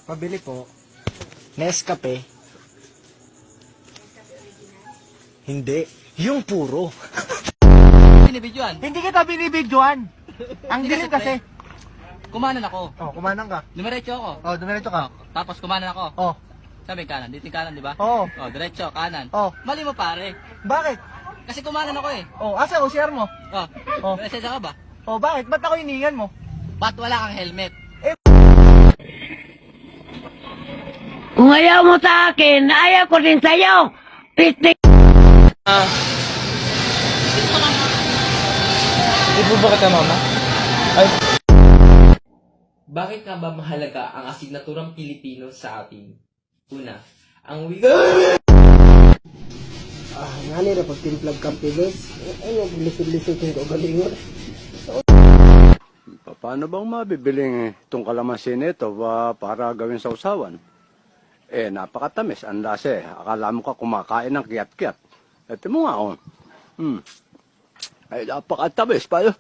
Pabili po. Nescafe. Hindi. Yung puro. Binibidyoan. Hindi kita binibidyoan. Ang Hindi dilim kasi. Kumanan ako. Oh, kumanang ka. Dumiretso ako. Oh, dumiretso ka. Tapos kumanan ako. Oh. Sabi kanan. Dito yung kanan, di ba? Oo. Oh, diretso, kanan. Oh. Mali mo pare. Bakit? Kasi kumanan ako eh. Oh, asa OCR mo? Oh. Oh. Presensya ka ba? Oh, bakit? Ba't ako hiningan mo? Ba't wala kang helmet? Kung ayaw mo sa akin, ayaw ko din sa'yo. Pistik! Hindi po ba kita, mama? Ay, Bakit nga ba mahalaga ang asignaturang Pilipino sa atin? Una, ang wika... nga nila pag timplag kape, guys. Ay, lisod-lisod yung kagalingon. Paano bang mabibiling itong kalamansi nito para gawin sa usawan? Eh, napakatamis. Ang lasa eh. Akala mo ka kumakain ng kiyat-kiyat. Ito mo nga, oh. Ay, napakatamis. Paano?